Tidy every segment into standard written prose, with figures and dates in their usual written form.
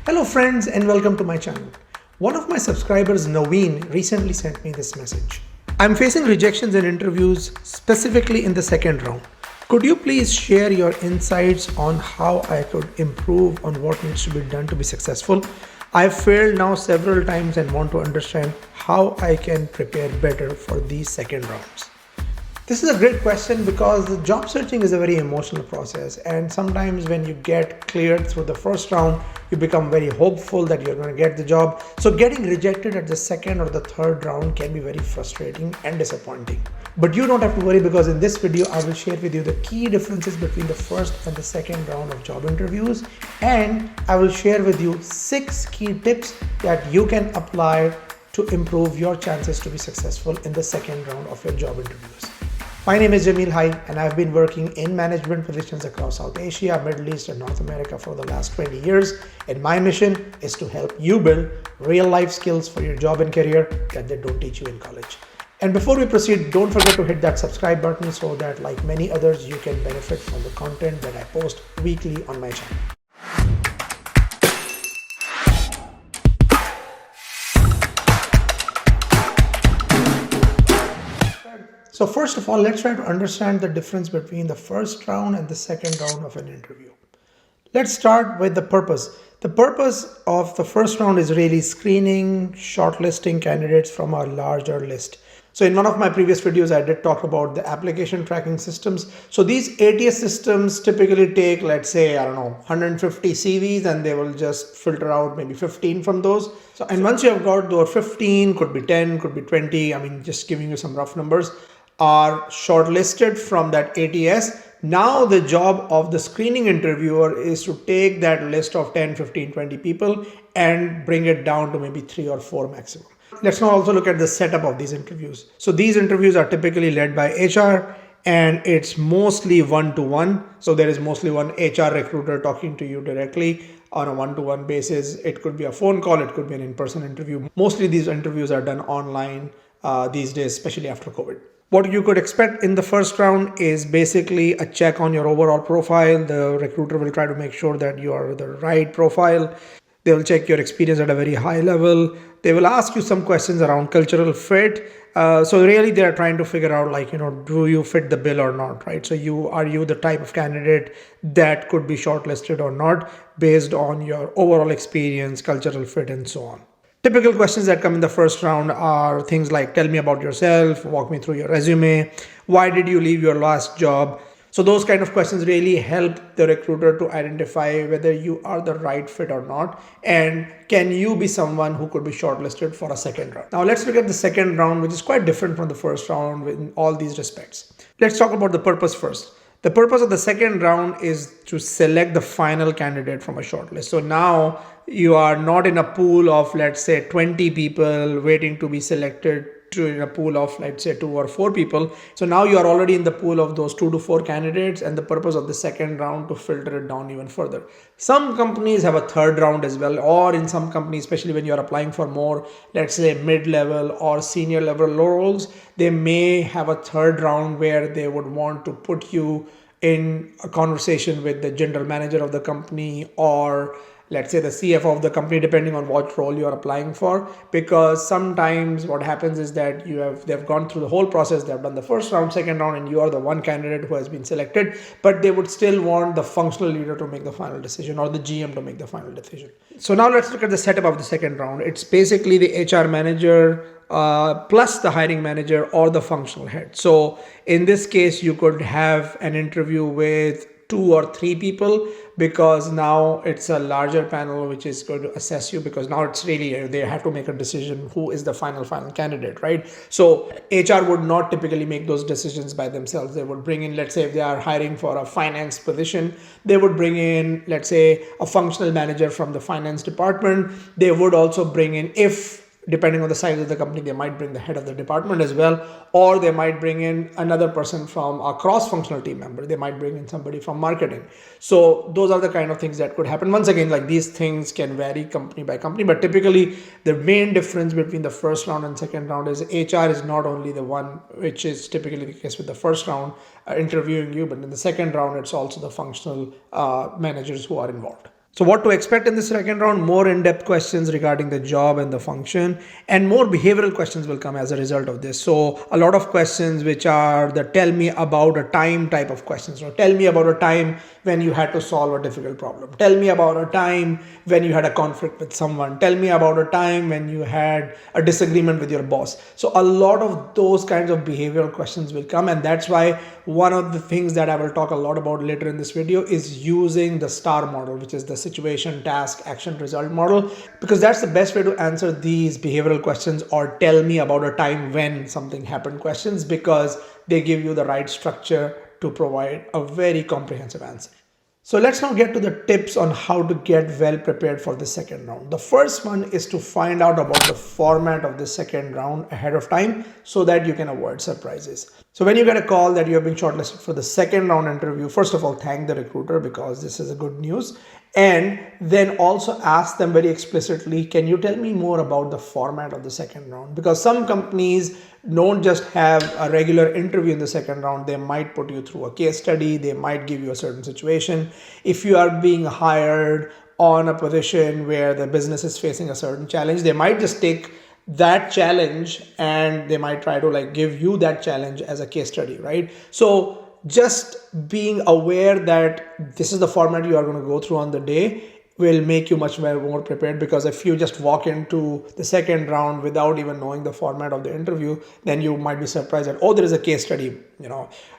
Hello friends and welcome to my channel. One of my subscribers, Naveen, recently sent me this message. I'm facing rejections in interviews, specifically in the second round. Could you please share your insights on how I could improve on what needs to be done to be successful? I've failed now several times and want to understand how I can prepare better for these second rounds. This is a great question because the job searching is a very emotional process, and sometimes when you get cleared through the first round, you become very hopeful that you're going to get the job. So getting rejected at the second or the third round can be very frustrating and disappointing. But you don't have to worry, because in this video I will share with you the key differences between the first and the second round of job interviews, and I will share with you 6 key tips that you can apply to improve your chances to be successful in the second round of your job interviews. My name is Jamil Hai, and I've been working in management positions across South Asia, Middle East, and North America for the last 20 years. And my mission is to help you build real life skills for your job and career that they don't teach you in college. And before we proceed, don't forget to hit that subscribe button so that, like many others, you can benefit from the content that I post weekly on my channel. So first of all, let's try to understand the difference between the first round and the second round of an interview. Let's start with the purpose. The purpose of the first round is really screening, shortlisting candidates from a larger list. So in one of my previous videos, I did talk about the application tracking systems. So these ATS systems typically take, let's say, 150 CVs, and they will just filter out maybe 15 from those. So, and once you have got those 15, could be 10, could be 20, just giving you some rough numbers, are shortlisted from that ATS. Now the job of the screening interviewer is to take that list of 10, 15, 20 people and bring it down to maybe 3 or 4 maximum. Let's now also look at the setup of these interviews. So these interviews are typically led by HR, and it's mostly one-to-one. So there is mostly one HR recruiter talking to you directly on a one-to-one basis. It could be a phone call, it could be an in-person interview. Mostly these interviews are done online these days, especially after COVID. What you could expect in the first round is basically a check on your overall profile. The recruiter will try to make sure that you are the right profile. They will check your experience at a very high level. They will ask you some questions around cultural fit. So really they are trying to figure out, do you fit the bill or not, right? So are you the type of candidate that could be shortlisted or not based on your overall experience, cultural fit, and so on. Typical questions that come in the first round are things like, tell me about yourself, walk me through your resume, why did you leave your last job? So those kind of questions really help the recruiter to identify whether you are the right fit or not, and can you be someone who could be shortlisted for a second round. Now let's look at the second round, which is quite different from the first round in all these respects. Let's talk about the purpose first. The purpose of the second round is to select the final candidate from a shortlist. So now you are not in a pool of, let's say, 20 people waiting to be selected in a pool of, let's say, 2 or 4 people. So now you are already in the pool of those 2 to 4 candidates, and the purpose of the second round to filter it down even further. Some companies have a third round as well, or in some companies, especially when you are applying for more, let's say, mid-level or senior level roles, they may have a third round where they would want to put you in a conversation with the general manager of the company, or let's say the CFO of the company, depending on what role you are applying for. Because sometimes what happens is that they've gone through the whole process, they've done the first round, second round, and you are the one candidate who has been selected, but they would still want the functional leader to make the final decision, or the GM to make the final decision. So now let's look at the setup of the second round. It's basically the HR manager plus the hiring manager or the functional head. So in this case, you could have an interview with 2 or 3 people, because now it's a larger panel which is going to assess you, because now it's really, they have to make a decision who is the final candidate, right? So HR would not typically make those decisions by themselves. They would bring in, let's say, if they are hiring for a finance position, they would bring in, let's say, a functional manager from the finance department. They would also bring in, if depending on the size of the company, they might bring the head of the department as well, or they might bring in another person from a cross-functional team member. They might bring in somebody from marketing. So those are the kind of things that could happen. Once again, these things can vary company by company, but typically the main difference between the first round and second round is HR is not only the one, which is typically the case with the first round interviewing you, but in the second round, it's also the functional managers who are involved. So what to expect in the second round? More in-depth questions regarding the job and the function, and more behavioral questions will come as a result of this. So a lot of questions which are the tell me about a time type of questions, or tell me about a time when you had to solve a difficult problem. Tell me about a time when you had a conflict with someone. Tell me about a time when you had a disagreement with your boss. So a lot of those kinds of behavioral questions will come, and that's why one of the things that I will talk a lot about later in this video is using the STAR model, which is the situation, task, action, result model, because that's the best way to answer these behavioral questions or tell me about a time when something happened questions, because they give you the right structure to provide a very comprehensive answer. So let's now get to the tips on how to get well prepared for the second round. The first one is to find out about the format of the second round ahead of time so that you can avoid surprises. So when you get a call that you have been shortlisted for the second round interview, first of all, thank the recruiter, because this is a good news. And then also ask them very explicitly, can you tell me more about the format of the second round? Because some companies don't just have a regular interview in the second round. They might put you through a case study. They might give you a certain situation. If you are being hired on a position where the business is facing a certain challenge, they might just take that challenge and they might try to give you that challenge as a case study, right? So just being aware that this is the format you are going to go through on the day will make you much more prepared, because if you just walk into the second round without even knowing the format of the interview, then you might be surprised that, oh, there is a case study,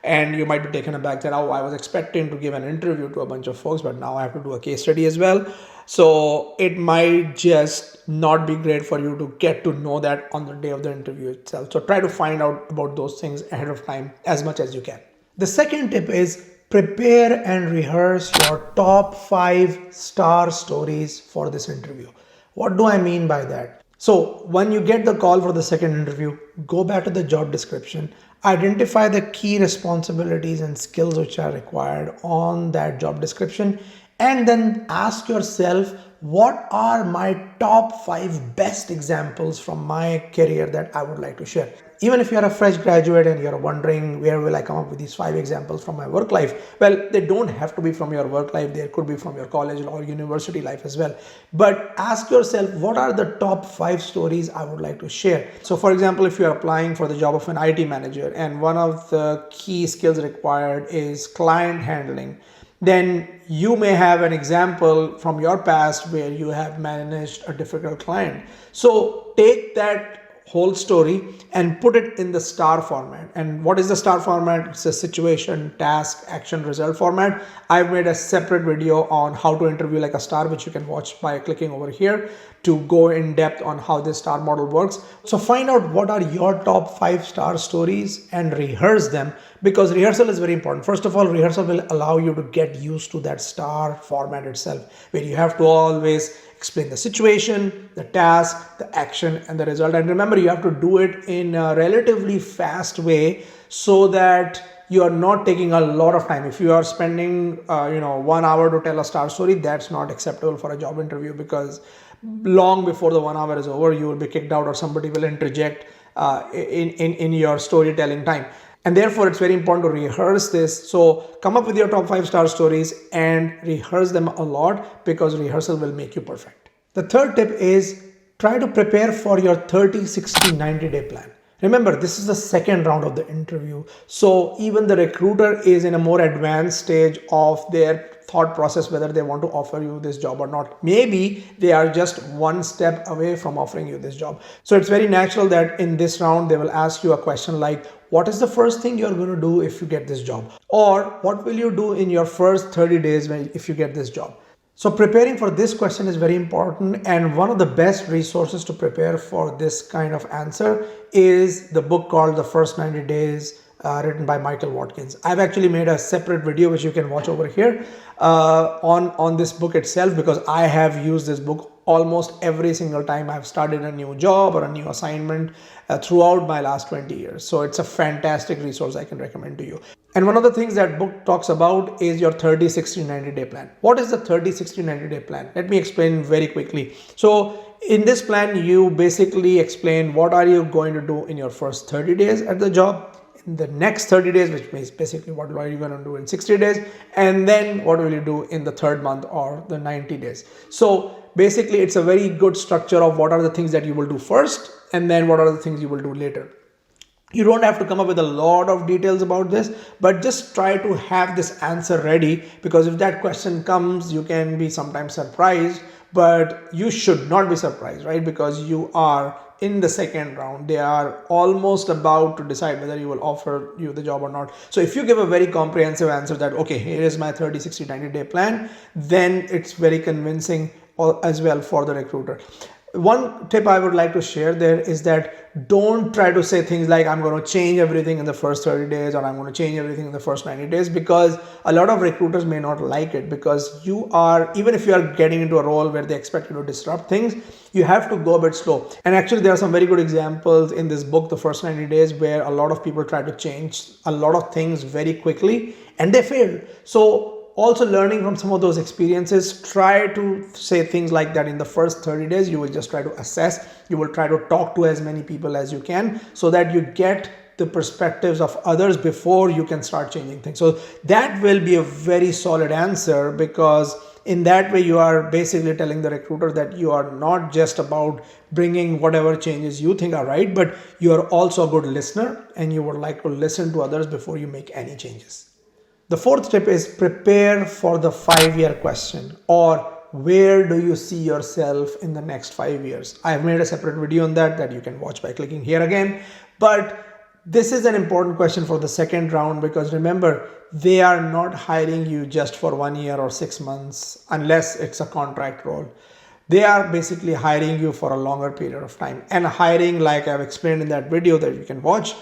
and you might be taken aback that, oh, I was expecting to give an interview to a bunch of folks, but now I have to do a case study as well. So it might just not be great for you to get to know that on the day of the interview itself. So try to find out about those things ahead of time as much as you can. The second tip is prepare and rehearse your top 5 star stories for this interview. What do I mean by that? So when you get the call for the second interview, go back to the job description, identify the key responsibilities and skills which are required on that job description, and then ask yourself, what are my top 5 best examples from my career that I would like to share? Even if you're a fresh graduate and you're wondering, where will I come up with these 5 examples from my work life? Well, they don't have to be from your work life. They could be from your college or university life as well. But ask yourself, what are the top 5 stories I would like to share? So for example, if you're applying for the job of an IT manager and one of the key skills required is client handling, then you may have an example from your past where you have managed a difficult client. So take that whole story and put it in the STAR format. And what is the STAR format? It's a situation, task, action, result format. I've made a separate video on how to interview like a star, which you can watch by clicking over here to go in depth on how this STAR model works. So find out what are your top 5 star stories and rehearse them, because rehearsal is very important. First of all, rehearsal will allow you to get used to that STAR format itself, where you have to always explain the situation, the task, the action, and the result. And remember, you have to do it in a relatively fast way so that you are not taking a lot of time. If you are spending 1 hour to tell a star story, that's not acceptable for a job interview, because long before the 1 hour is over, you will be kicked out or somebody will interject in your storytelling time. And therefore, it's very important to rehearse this. So come up with your top 5 star stories and rehearse them a lot, because rehearsal will make you perfect. The third tip is try to prepare for your 30, 60, 90-day plan. Remember, this is the second round of the interview. So even the recruiter is in a more advanced stage of their thought process, whether they want to offer you this job or not. Maybe they are just one step away from offering you this job. So it's very natural that in this round, they will ask you a question like, what is the first thing you're going to do if you get this job? Or what will you do in your first 30 days if you get this job? So preparing for this question is very important, and one of the best resources to prepare for this kind of answer is the book called The First 90 Days, written by Michael Watkins. I've actually made a separate video which you can watch over here on this book itself, because I have used this book almost every single time I've started a new job or a new assignment throughout my last 20 years. So it's a fantastic resource I can recommend to you. And one of the things that book talks about is your 30, 60, 90-day plan. What is the 30, 60, 90-day plan? Let me explain very quickly. So in this plan, you basically explain what are you going to do in your first 30 days at the job. In in the next 30 days, which means basically what are you going to do in 60 days, and then what will you do in the third month or the 90 days. So basically it's a very good structure of what are the things that you will do first and then what are the things you will do later. You don't have to come up with a lot of details about this, but just try to have this answer ready, because if that question comes, you can be sometimes surprised, but you should not be surprised, right? Because you are in the second round. They are almost about to decide whether you will offer you the job or not. So if you give a very comprehensive answer that, okay, here is my 30, 60, 90 day plan, then it's very convincing as well for the recruiter. One tip I would like to share there is that don't try to say things like I'm going to change everything in the first 30 days or I'm going to change everything in the first 90 days, because a lot of recruiters may not like it, because you are, even if you are getting into a role where they expect you to disrupt things, you have to go a bit slow. And actually there are some very good examples in this book, The First 90 Days, where a lot of people try to change a lot of things very quickly and they failed. So also learning from some of those experiences, try to say things like that in the first 30 days. You will just try to assess, you will try to talk to as many people as you can so that you get the perspectives of others before you can start changing things. So that will be a very solid answer, because in that way you are basically telling the recruiter that you are not just about bringing whatever changes you think are right, but you are also a good listener and you would like to listen to others before you make any changes. The fourth tip is prepare for the 5-year question, or where do you see yourself in the next 5 years? I have made a separate video on that you can watch by clicking here again. But this is an important question for the second round, because remember, they are not hiring you just for 1 year or 6 months unless it's a contract role. They are basically hiring you for a longer period of time. And hiring, like I've explained in that video that you can watch,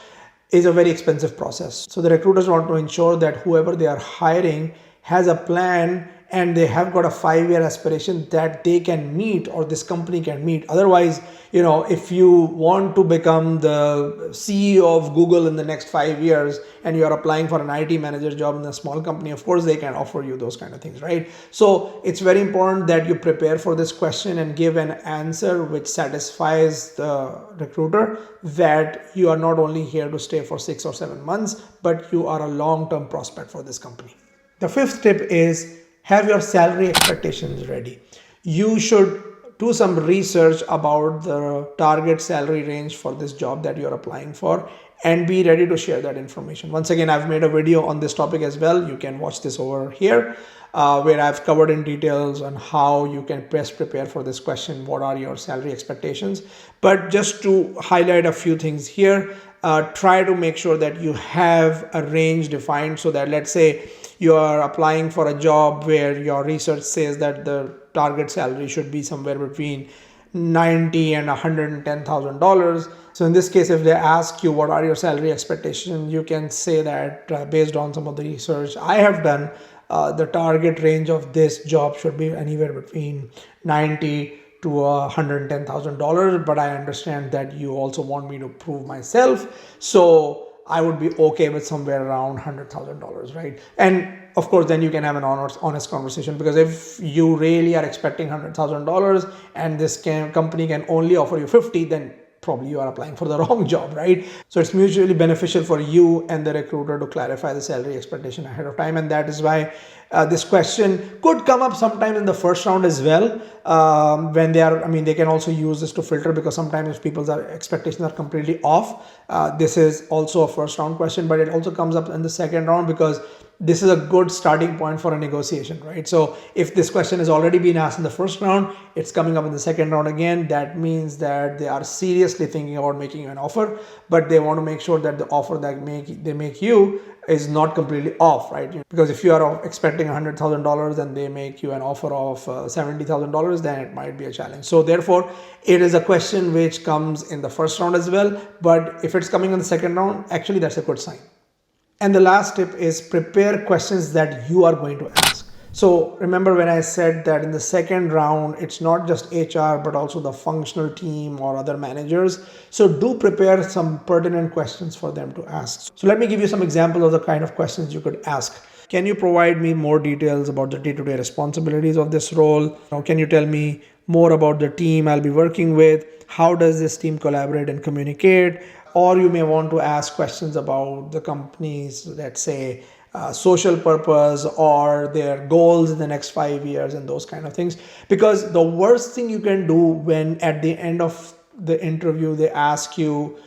is a very expensive process. So the recruiters want to ensure that whoever they are hiring has a plan and they have got a 5-year aspiration that they can meet, or this company can meet. Otherwise, if you want to become the CEO of Google in the next 5 years and you are applying for an IT manager job in a small company, of course they can offer you those kind of things, right? So it's very important that you prepare for this question and give an answer which satisfies the recruiter that you are not only here to stay for 6 or 7 months, but you are a long-term prospect for this company. The fifth tip is have your salary expectations ready. You should do some research about the target salary range for this job that you're applying for and be ready to share that information. Once again, I've made a video on this topic as well. You can watch this over here where I've covered in details on how you can best prepare for this question. What are your salary expectations? But just to highlight a few things here, try to make sure that you have a range defined, so that let's say you are applying for a job where your research says that the target salary should be somewhere between $90,000 and $110,000. So in this case, if they ask you what are your salary expectations, you can say that based on some of the research I have done, the target range of this job should be anywhere between $90,000 to $110,000. But I understand that you also want me to prove myself, so I would be okay with somewhere around $100,000, right? And of course, then you can have an honest conversation, because if you really are expecting $100,000 and this company can only offer you 50, then probably you are applying for the wrong job, right? So it's mutually beneficial for you and the recruiter to clarify the salary expectation ahead of time. And that is why this question could come up sometime in the first round as well. When they can also use this to filter, because sometimes if people's expectations are completely off, this is also a first round question, but it also comes up in the second round, because this is a good starting point for a negotiation, right? So if this question has already been asked in the first round, it's coming up in the second round again. That means that they are seriously thinking about making you an offer, but they want to make sure that the offer that they make you is not completely off, right? Because if you are expecting $100,000 and they make you an offer of $70,000, then it might be a challenge. So therefore, it is a question which comes in the first round as well. But if it's coming in the second round, actually that's a good sign. And the last tip is prepare questions that you are going to ask. So remember when I said that in the second round, it's not just HR, but also the functional team or other managers. So do prepare some pertinent questions for them to ask. So let me give you some examples of the kind of questions you could ask. Can you provide me more details about the day-to-day responsibilities of this role? Can you tell me more about the team I'll be working with? How does this team collaborate and communicate? or you may want to ask questions about the company's, let's say, social purpose or their goals in the next 5 years and those kind of things. Because the worst thing you can do when at the end of the interview they ask you,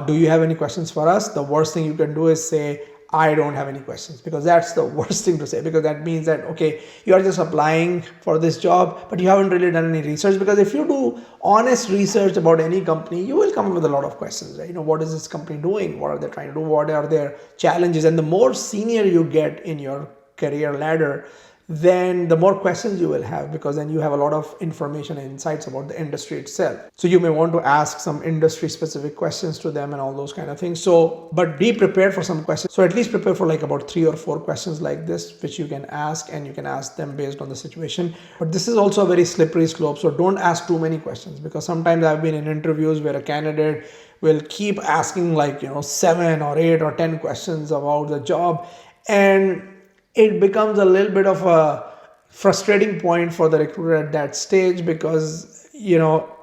do you have any questions for us? The worst thing you can do is say, I don't have any questions, because that's the worst thing to say, because that means that, okay, you are just applying for this job, but you haven't really done any research. Because if you do honest research about any company, you will come up with a lot of questions, right? What is this company doing? What are they trying to do? What are their challenges? And the more senior you get in your career ladder, then the more questions you will have, because then you have a lot of information and insights about the industry itself. So you may want to ask some industry specific questions to them and all those kind of things. So, but be prepared for some questions. So at least prepare for like about 3 or 4 questions like this, which you can ask, and you can ask them based on the situation. But this is also a very slippery slope. So don't ask too many questions, because sometimes I've been in interviews where a candidate will keep asking like, 7 or 8 or 10 questions about the job, and it becomes a little bit of a frustrating point for the recruiter at that stage, because,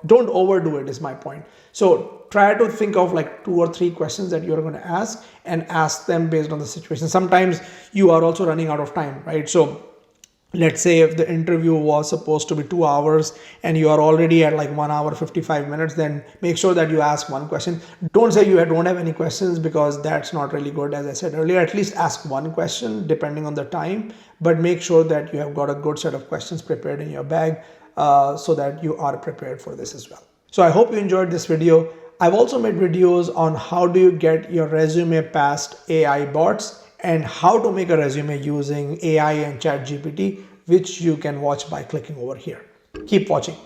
don't overdo it is my point. So try to think of like 2 or 3 questions that you're going to ask, and ask them based on the situation. Sometimes you are also running out of time, right? So let's say if the interview was supposed to be 2 hours and you are already at like 1 hour 55 minutes, then make sure that you ask 1 question. Don't say you don't have any questions, because that's not really good. As I said earlier, at least ask 1 question depending on the time, but make sure that you have got a good set of questions prepared in your bag, so that you are prepared for this as well. So I hope you enjoyed this video. I've also made videos on how do you get your resume past AI bots, and how to make a resume using AI and ChatGPT, which you can watch by clicking over here. Keep watching.